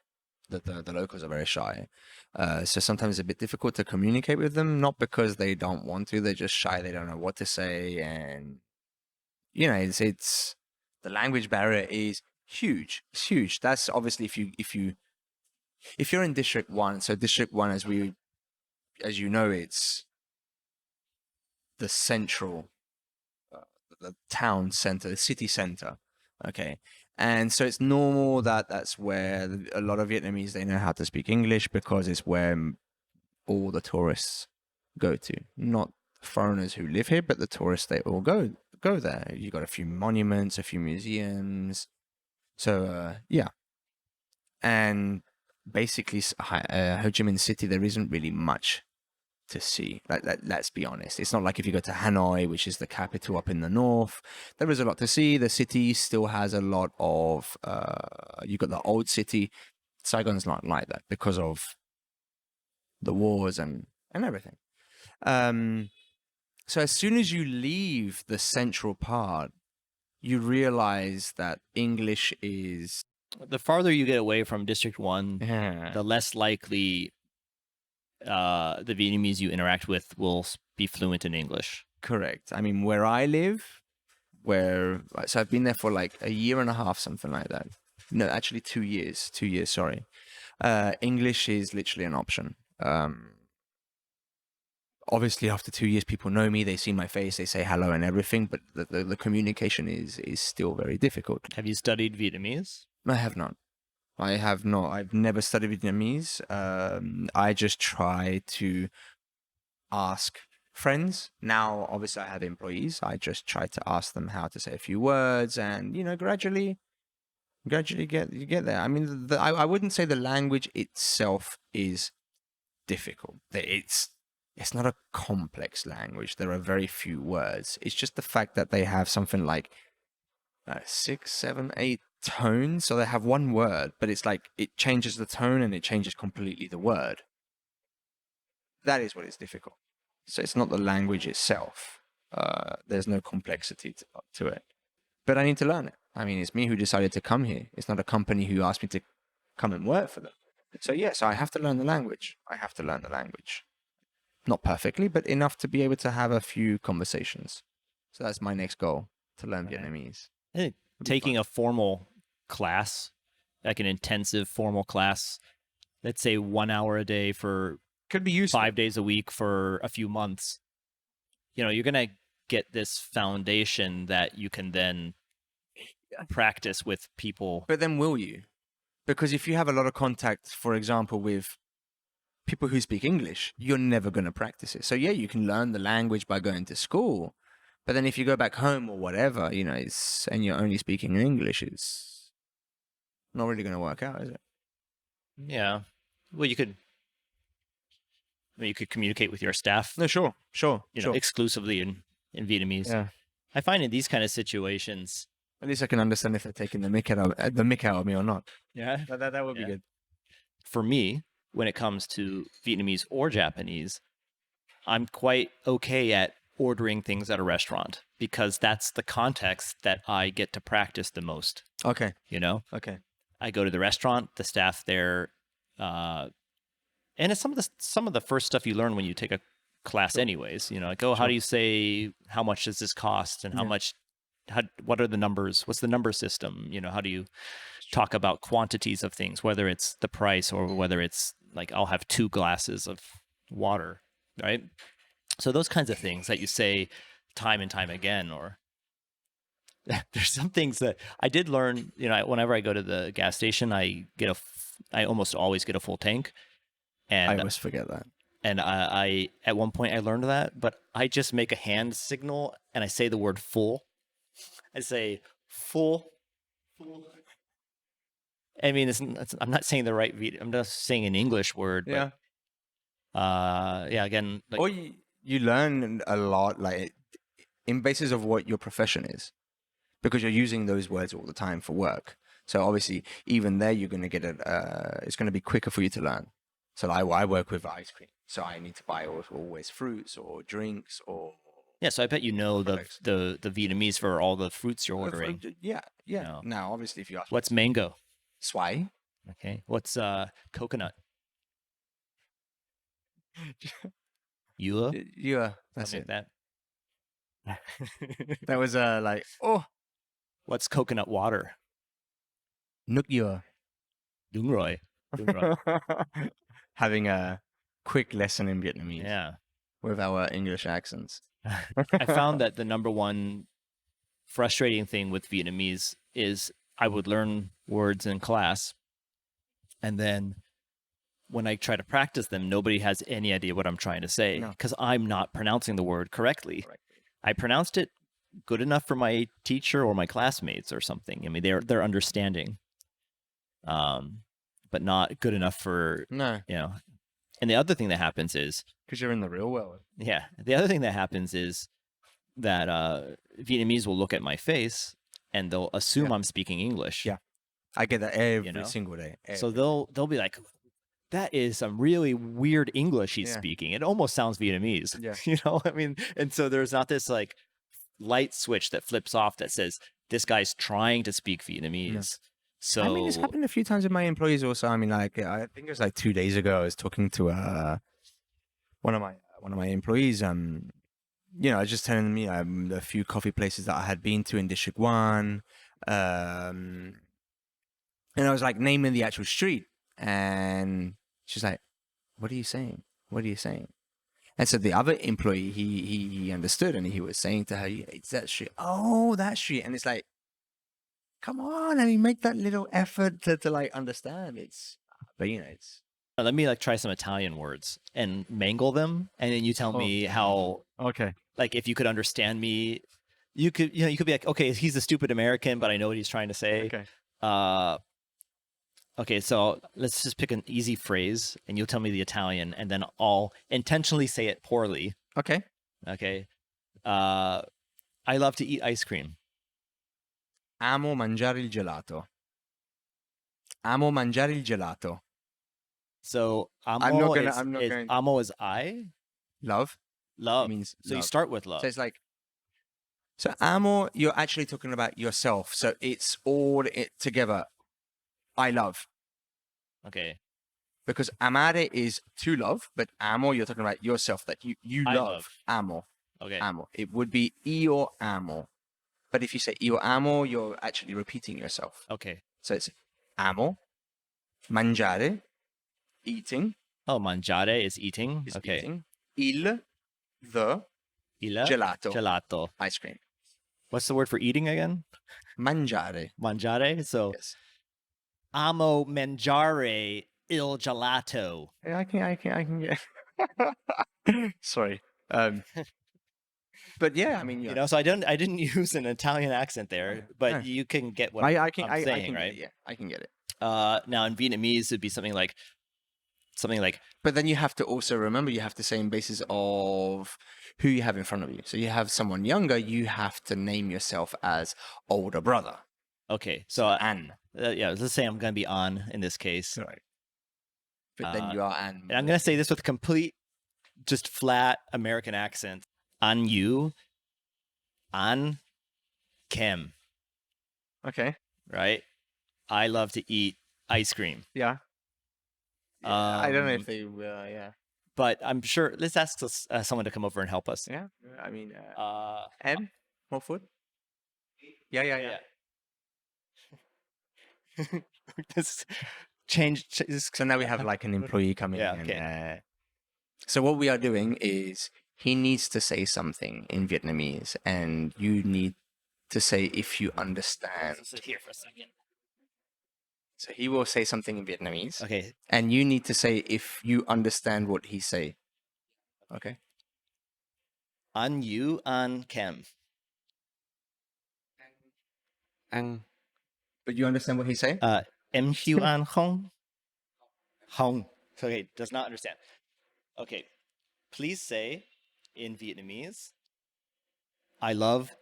The locals are very shy. So sometimes it's a bit difficult to communicate with them, not because they don't want to, they're just shy, they don't know what to say, and it's the language barrier is huge. It's huge. That's obviously if you're in District 1, so District 1, as you know, it's the central, the town center, the city center. Okay. And so it's normal that that's where a lot of Vietnamese, they know how to speak English because it's where all the tourists go to. Not foreigners who live here, but the tourists, they all go there. You got a few monuments, a few museums. So, yeah. And basically, Ho Chi Minh City, there isn't really much to see. Let's be honest. It's not like if you go to Hanoi, which is the capital up in the north, there is a lot to see. The city still has a lot of, you got the old city. Saigon's not like that because of the wars and everything. So as soon as you leave the central part, you realize that English is... The farther you get away from District 1, the less likely the Vietnamese you interact with will be fluent in English. Correct. I mean, where I live, so I've been there for like a year and a half, something like that. No, actually 2 years. 2 years, sorry. English is literally an option. Obviously, after 2 years, people know me. They see my face. They say hello and everything. But the communication is still very difficult. Have you studied Vietnamese? I have not. I have not. I've never studied Vietnamese. I just try to ask friends. Now, obviously, I have employees. I just try to ask them how to say a few words, and gradually get there. I mean, I wouldn't say the language itself is difficult. It's not a complex language. There are very few words. It's just the fact that they have something like 6, 7, 8 tones. So they have one word, but it's like it changes the tone and it changes completely the word. That is what is difficult. So it's not the language itself. There's no complexity to it. But I need to learn it. I mean, it's me who decided to come here. It's not a company who asked me to come and work for them. So yes, I have to learn the language. Not perfectly, but enough to be able to have a few conversations. So that's my next goal, to learn Vietnamese. I think taking a formal class, like an intensive formal class, let's say 1 hour a day for could be useful. 5 days a week for a few months, you're going to get this foundation that you can then practice with people. But then will you? Because if you have a lot of contact, for example, with people who speak English, you're never going to practice it. So yeah, you can learn the language by going to school. But then if you go back home or whatever, and you're only speaking in English, it's not really going to work out, is it? Yeah. Well, you could communicate with your staff. No, sure. Exclusively in Vietnamese. Yeah. I find in these kind of situations, at least I can understand if they're taking the mick out of me or not. Yeah. That would be good. For me, when it comes to Vietnamese or Japanese, I'm quite okay at ordering things at a restaurant because that's the context that I get to practice the most. Okay. Okay. I go to the restaurant, the staff there, and it's some of the first stuff you learn when you take a class, anyways. Like, how do you say, how much does this cost, and what are the numbers? What's the number system? How do you talk about quantities of things, whether it's the price or whether it's like I'll have 2 glasses of water, right? So those kinds of things that you say time and time again, or there's some things that I did learn, whenever I go to the gas station, I almost always get a full tank. And I always forget that. And I at one point I learned that, but I just make a hand signal and I say the word full. I say full. I mean, I'm not saying the right. I'm just saying an English word, Yeah. but yeah. Again, like, Or you learn a lot, like in basis of what your profession is, because you're using those words all the time for work. So obviously, even there, you're going to get it. It's going to be quicker for you to learn. So I work with ice cream, so I need to buy always fruits or drinks or yeah. So I bet you know products. the Vietnamese for all the fruits you're For- ordering. yeah, yeah. No. Now, obviously, if you ask What's mango? swai, Okay. What's coconut? Eula? yeah, that's Something it. like that. That was like What's coconut water? nuk yua. Dung Roy. Dung Roy. Having a quick lesson in Vietnamese Yeah. with our English accents. I found that the number one frustrating thing with Vietnamese is I would learn words in class, and then when I try to practice them, nobody has any idea what I'm trying to say No. because I'm not pronouncing the word correctly. I pronounced it good enough for my teacher or my classmates or something. I mean, they're understanding, but not good enough for No, you know. And the other thing that happens is, because you're in the real world. yeah, the other thing that happens is that Vietnamese will look at my face and they'll assume Yeah. I'm speaking English. Yeah. I get that every know? single day. So every they'll be like, that is some really weird English he's Yeah. speaking. It almost sounds Vietnamese. Yeah. You know, I mean, and so there's not this like light switch that flips off that says this guy's trying to speak Vietnamese. So I mean, it's happened a few times with my employees also. I mean, like I think it was like 2 days ago. I was talking to one of my employees. You know, I was just telling me a few coffee places that I had been to in District One, and I was like naming the actual street, and she's like, "What are you saying? What are you saying?" And so the other employee, he understood, and he was saying to her, "Yeah, it's that street. Oh, that street." And it's like, come on, I mean, make that little effort to like understand. But you know, it's let me like try some Italian words and mangle them, and then you tell me how, okay. like, if you could understand me, you could be like, okay, he's a stupid American, but I know what he's trying to say. Okay. Okay, so let's just pick an easy phrase, and you'll tell me the Italian, and then I'll intentionally say it poorly. Okay. Okay. I love to eat ice cream. Amo mangiare il gelato. Amo mangiare il gelato. So I'm not is going. amo is I Love. love. It means So you love. start with love. So it's like, so amo, you're actually talking about yourself. So it's all it together. I love. Okay. Because amare is to love, but amo, you're talking about yourself, that you I love. love. Amo. Okay. Amo. It would be io amo. But if you say io amo, you're actually repeating yourself. Okay. So it's amo, mangiare, eating. Oh, mangiare is eating. Is Okay. eating. The Il gelato. Gelato. Ice cream. What's the word for eating again? Mangiare. Mangiare. So Yes. amo mangiare il gelato. Yeah, I can get. Sorry. But yeah, I mean, You know, so I didn't use an Italian accent there, but No. you can get what I can I'm saying, I can right? get it, yeah, I can get it. Now in Vietnamese it'd be something like But then you have to also remember, you have to say in basis of who you have in front of you. So you have someone younger, you have to name yourself as older brother. okay, so An. yeah, let's say I'm gonna be on in this case, Right. But then you are An. and I'm gonna say this with complete, just flat American accent. On you, on Kim, Okay. right? I love to eat ice cream. Yeah. I don't know if they will, yeah. But I'm sure. Let's ask someone to come over and help us. Yeah. I mean, Uh, N? More food? Yeah. this change. So now we have like an employee coming Yeah, in. okay. So what we are doing is he needs to say something in Vietnamese, and you need to say if you understand. Sit here for a second. So he will say something in Vietnamese, Okay. and you need to say if you understand what he say. Okay. An you an kem. Ăn But you understand what he's saying? Em hiu an hong. Hong. Okay, does not understand. Okay, please say in Vietnamese, I love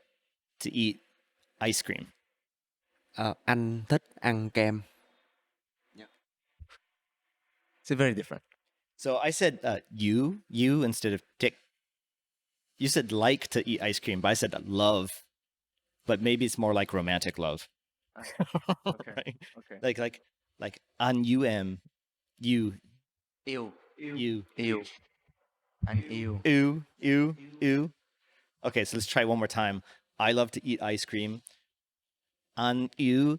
to eat ice cream. Anh thích ăn kem. It's very different. So I said you instead of tick. You said like to eat ice cream, but I said love. But maybe it's more like romantic love. Okay. Right? Okay. Like an you Ew. you Ew. And ew. ew. Okay, so let's try one more time. I love to eat ice cream. An you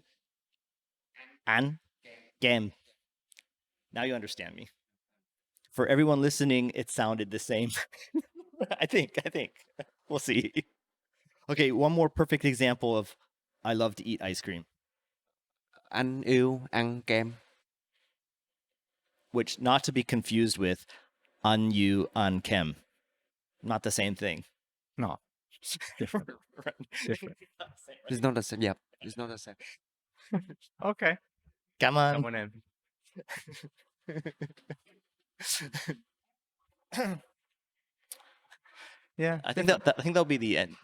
an game. Now you understand me. For everyone listening, it sounded the same. I think. We'll see. Okay, one more perfect example of I love to eat ice cream, Anh yêu ăn kem. which not to be confused with an you an kem. Not the same thing. No. Different. Different. It's not the same. Yeah, it's not the same. Okay. Come on. Come on in. Yeah. I think that'll be the end.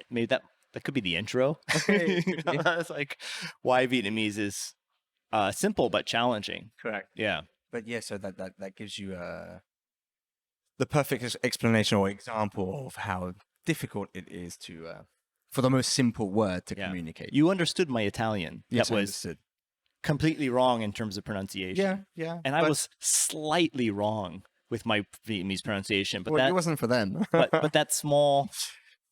Maybe that could be the intro. Okay. It's like why Vietnamese is simple but challenging. Correct. Yeah. But yeah, so that gives you the perfect explanation or example of how difficult it is to for the most simple word to Yeah. communicate. You understood my Italian. Yes, That I was understood. completely wrong in terms of pronunciation. Yeah. And I was slightly wrong with my Vietnamese pronunciation, but well, that it wasn't for them. but that small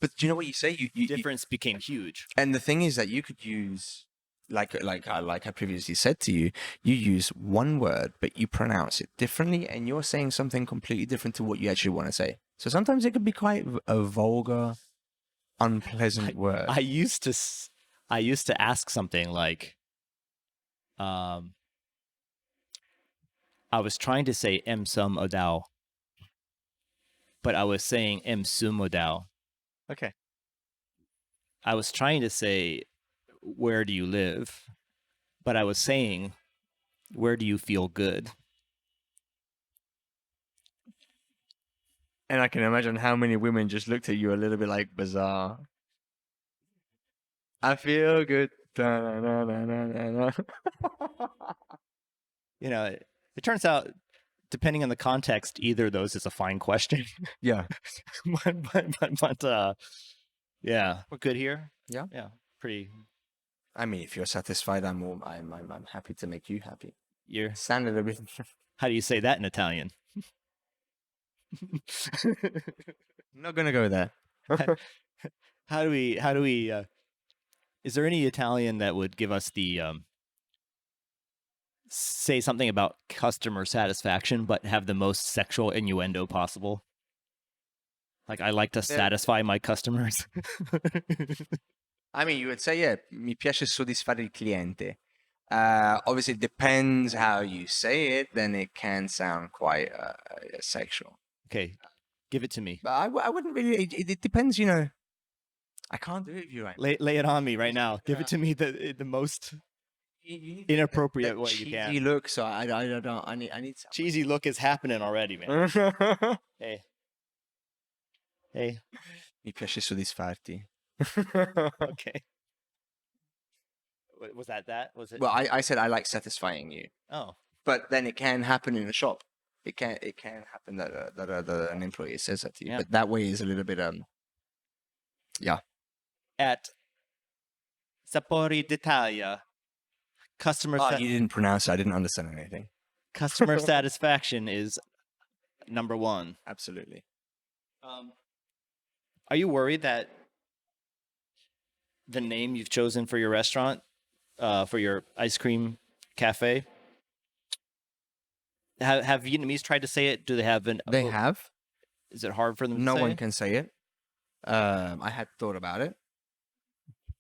But do you know what you say? You difference became huge. and the thing is that you could use like I previously said to you, you use one word but you pronounce it differently, and you're saying something completely different to what you actually want to say. So sometimes it could be quite a vulgar, unpleasant word. I used to ask something like, I was trying to say em sum odao, but I was saying em sum odao. Okay. I was trying to say, where do you live? But I was saying, where do you feel good? And I can imagine how many women just looked at you a little bit like bizarre. I feel good. Da-na-na-na-na-na. You know, it turns out, depending on the context, either of those is a fine question. Yeah. but yeah, we're good here. Yeah. Pretty. I mean, if you're satisfied, I'm happy to make you happy. You're. Sound a little bit. How do you say that in Italian? I'm not gonna go there. How do we? Is there any Italian that would give us the say something about customer satisfaction, but have the most sexual innuendo possible? Like, I like to satisfy my customers. I mean, you would say, yeah, mi piace soddisfare il cliente. Obviously, it depends how you say it, then it can sound quite sexual. Okay, give it to me. But I wouldn't really, it depends, you know. I can't do it with you right now. Lay it on me right now. Give it to me the most You need inappropriate that way you cheesy can. look, so I don't, I need something. Cheesy look is happening already, man. Hey. Mi piace soddisfarti. Okay. Was that? Was it? Well, I said I like satisfying you, Oh. but then it can happen in a shop. It can happen that an employee says that to you, Yeah. but that way is a little bit yeah. At Sapori D'Italia, customer You didn't pronounce it. I didn't understand anything. customer satisfaction is number one. Absolutely. Are you worried that the name you've chosen for your restaurant, for your ice cream cafe, have Vietnamese tried to say it? Do they have an? They have. Is it hard for them? No to say one it? can say it. I had thought about it.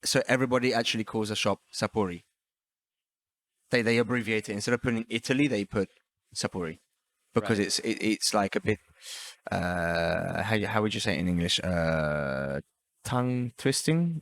So everybody actually calls a shop Sapori. They abbreviate it. Instead of putting Italy, they put Sapori because Right. it's like a bit. how would you say it in English? Tongue twisting.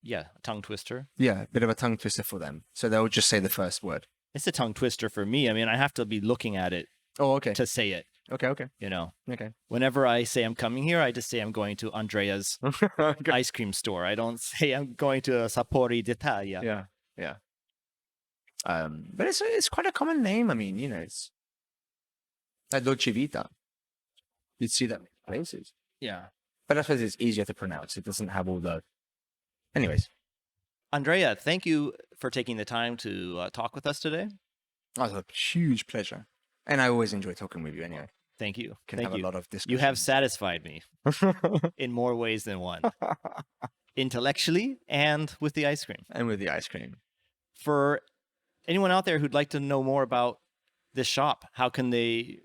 Yeah, a tongue twister. Yeah, a bit of a tongue twister for them. So they'll just say the first word. It's a tongue twister for me. I mean, I have to be looking at it Oh, okay. to say it, Okay. you know. Okay. Whenever I say I'm coming here, I just say I'm going to Andrea's Okay. ice cream store. I don't say I'm going to Sapori D'Italia. Yeah. But it's quite a common name. I mean, you know, it's like Dolce Vita. You'd see that many places. Yeah. But I suppose it's easier to pronounce. It doesn't have all the... Anyways. Andrea, thank you for taking the time to talk with us today. Oh, it's a huge pleasure. And I always enjoy talking with you anyway. Thank you. Can Thank have you. a lot of discussion. You have satisfied me in more ways than one, intellectually and with the ice cream. And with the ice cream. For anyone out there who'd like to know more about this shop, how can they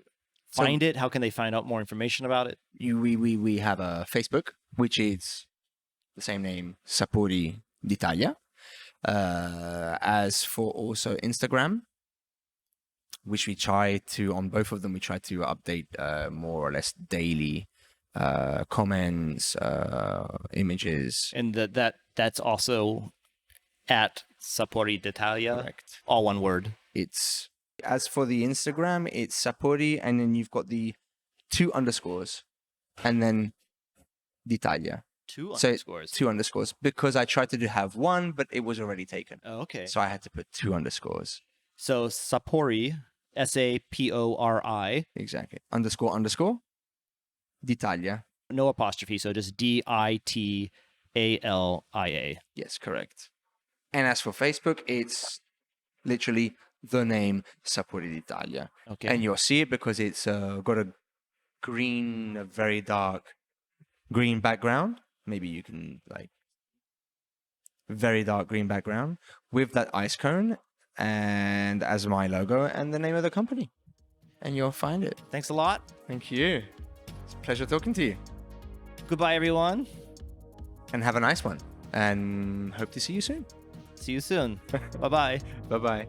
find it? How can they find out more information about it? We have a Facebook, which is the same name, Sapori D'Italia. As for also Instagram, which we try to, on both of them, we try to update more or less daily comments, images. And that's also at Sapori D'Italia. Correct. All one word. It's, as for the Instagram, it's Sapori, and then you've got the 2 underscores, and then D'Italia. 2 So underscores. 2 underscores, because I tried to have 1, but it was already taken. Oh, okay. So I had to put 2 underscores. So Sapori, SAPORI, Exactly. Underscore. D'Italia. no apostrophe, so just DITALIA. Yes, correct. And as for Facebook, it's literally the name Sapori D'Italia. Okay. And you'll see it because it's got a very dark green background. Maybe you can, like, very dark green background with that ice cone and as my logo and the name of the company. And you'll find it. Thanks a lot. Thank you. It's a pleasure talking to you. Goodbye, everyone. And have a nice one. And hope to see you soon. See you soon. Bye-bye. Bye-bye.